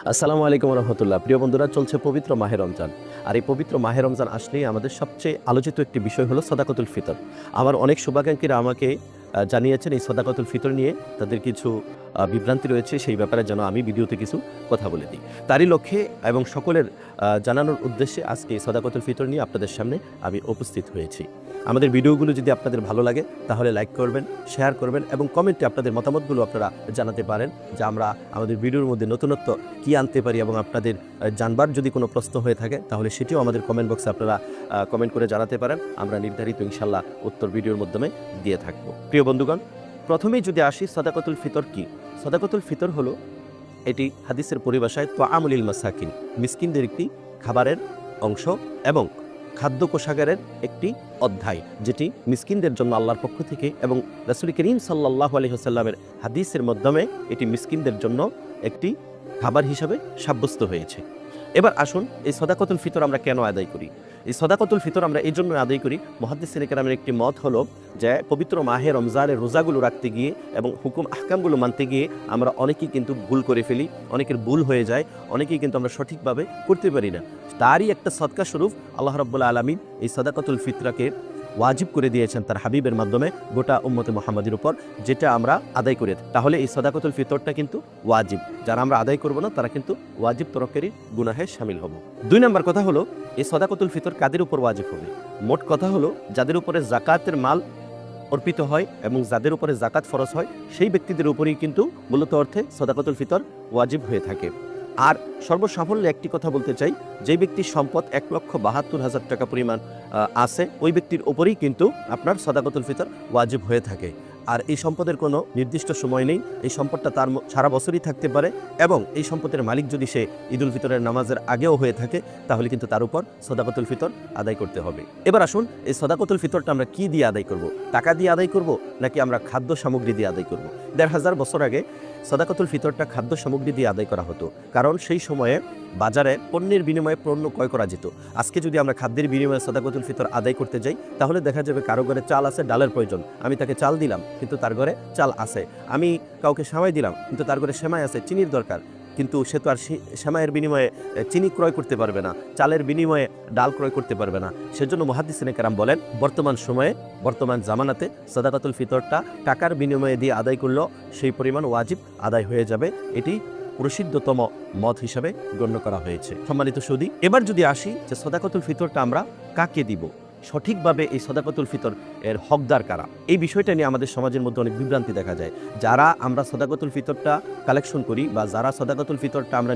আসসালামু আলাইকুম রহমতুল্লাহ। প্রিয় বন্ধুরা, চলছে পবিত্র মাহে রমজান। আর এই পবিত্র মাহে রমজান আসলেই আমাদের সবচেয়ে আলোচিত একটি বিষয় হলো সদাকতুল ফিতর। আমার অনেক শুভাকাঙ্ক্ষীরা আমাকে জানিয়েছেন এই সদাকতুল ফিতর নিয়ে তাদের কিছু বিভ্রান্তি রয়েছে, সেই ব্যাপারে যেন আমি ভিডিওতে কিছু কথা বলে দিই। তারই লক্ষ্যে এবং সকলের জানানোর উদ্দেশ্যে আজকে এই সদাকতুল ফিতর নিয়ে আপনাদের সামনে আমি উপস্থিত হয়েছি। আমাদের ভিডিওগুলো যদি আপনাদের ভালো লাগে তাহলে লাইক করবেন, শেয়ার করবেন এবং কমেন্টে আপনাদের মতামতগুলো আপনারা জানাতে পারেন, যে আমরা আমাদের ভিডিওর মধ্যে নতুনত্ব কি আনতে পারি, এবং আপনাদের জানবার যদি কোনো প্রশ্ন হয়ে থাকে তাহলে সেটিও আমাদের কমেন্ট বক্সে আপনারা কমেন্ট করে জানাতে পারেন। আমরা নির্ধারিত ইনশাল্লাহ উত্তর ভিডিওর মাধ্যমে দিয়ে থাকব। প্রিয় বন্ধুগণ, প্রথমেই যদি আসি, সদাকতুল ফিতর কি? সদাকতুল ফিতর হলো, এটি হাদিসের পরিভাষায় তোয়ামুলিল মাসাকিন, মিসকিনদের একটি খাবারের অংশ এবং খাদ্য কোষাগারের একটি অধ্যায়, যেটি মিসকিনদের জন্য আল্লাহর পক্ষ থেকে এবং রাসূল করিম সাল্লাল্লাহু আলাইহি ওয়াসাল্লামের হাদিসের মাধ্যমে এটি মিসকিনদের জন্য একটি খাবার হিসাবে সাব্যস্ত হয়েছে। এবার আসুন, এই সদাকতুল ফিতর আমরা কেন আদায় করি? এই সদাকতুল ফিতর আমরা এই জন্য আদায় করি, মুহাদ্দিসিনে কেরামের একটি মত হলো যে পবিত্র মাহে রমজানের রোজাগুলো রাখতে গিয়ে এবং হুকুম আহকামগুলো মানতে গিয়ে আমরা অনেকেই কিন্তু ভুল করে ফেলি, অনেকের ভুল হয়ে যায়, অনেকেই কিন্তু আমরা সঠিকভাবে করতে পারি না। তারই একটা সদকা স্বরূপ আল্লাহ রাব্বুল আলামিন এই সদাকতুল ফিতরাকে ওয়াজিব করে দিয়েছেন তার হাবিবের মাধ্যমে গোটা উম্মতে মুহাম্মাদের উপর, যেটা আমরা আদায় করে। তাহলে এই সদাকতুল ফিতরটা কিন্তু ওয়াজিব, যারা আমরা আদায় করব না তারা কিন্তু ওয়াজিব তরফেরই গুনাহে শামিল হব। 2 নম্বর কথা হলো, এই সদাকতুল ফিতর কাদের উপর ওয়াজিব হবে? মোট কথা হলো, যাদের উপরে যাকাতের মাল অর্পিত হয় এবং যাদের উপরে যাকাত ফরজ হয় সেই ব্যক্তিদের উপরেই কিন্তু মূলত অর্থে সদাকতুল ফিতর ওয়াজিব হয়ে থাকে। আর সর্বসাফল্যে একটি কথা বলতে চাই, যে ব্যক্তির সম্পদ 1,72,000 টাকা পরিমাণ আছে, ওই ব্যক্তির উপরেই কিন্তু আপনার সদাকতুল ফিতর ওয়াজিব হয়ে থাকে। আর এই সম্পদের কোনো নির্দিষ্ট সময় নেই, এই সম্পদটা তার সারা বছরই থাকতে পারে, এবং এই সম্পদের মালিক যদি সে ঈদুল ফিতরের নামাজের আগেও হয়ে থাকে তাহলে কিন্তু তার উপর সদাকতুল ফিতর আদায় করতে হবে। এবার আসুন, এই সদাকতুল ফিতরটা আমরা কি দিয়ে আদায় করব? টাকা দিয়ে আদায় করব নাকি আমরা খাদ্য সামগ্রী দিয়ে আদায় করব? 1,500 বছর আগে সদাকতুল ফিতরটা খাদ্য সামগ্রী দিয়ে আদায় করা হতো, কারণ সেই সময়ে বাজারে পণ্যের বিনিময়ে পণ্য ক্রয় করা যেত। আজকে যদি আমরা খাদ্যের বিনিময়ে সদাকতুল ফিতর আদায় করতে যাই তাহলে দেখা যাবে কারো ঘরে চাল আছে, ডালের প্রয়োজন, আমি তাকে চাল দিলাম কিন্তু তার ঘরে চাল আছে। আমি কাউকে সেমাই দিলাম কিন্তু তার ঘরে সেমাই আছে, চিনির দরকার, কিন্তু সে তো আর সেমাইয়ের বিনিময়ে চিনি ক্রয় করতে পারবে না, চালের বিনিময়ে ডাল ক্রয় করতে পারবে না। সেজন্য মুহাদ্দিসিনে কেরাম বলেন, বর্তমান সময়ে, বর্তমান জামানাতে সদাকাতুল ফিতরটা টাকার বিনিময়ে দিয়ে আদায় করলেও সেই পরিমাণ ওয়াজিব আদায় হয়ে যাবে। এটি প্রসিদ্ধতম মত হিসাবে গণ্য করা হয়েছে। সম্মানিত সুদী, এবার যদি আসি যে সদাকাতুল ফিতরটা আমরা কাকে দিব, সঠিকভাবে এই সদাকাতুল ফিতর এর হকদার কারা, এই বিষয়টা নিয়ে আমাদের সমাজের মধ্যে অনেক বিভ্রান্তি দেখা যায়। যারা আমরা সদাকাতুল ফিতরটা কালেকশন করি বা যারা সদাকাতুল ফিতরটা আমরা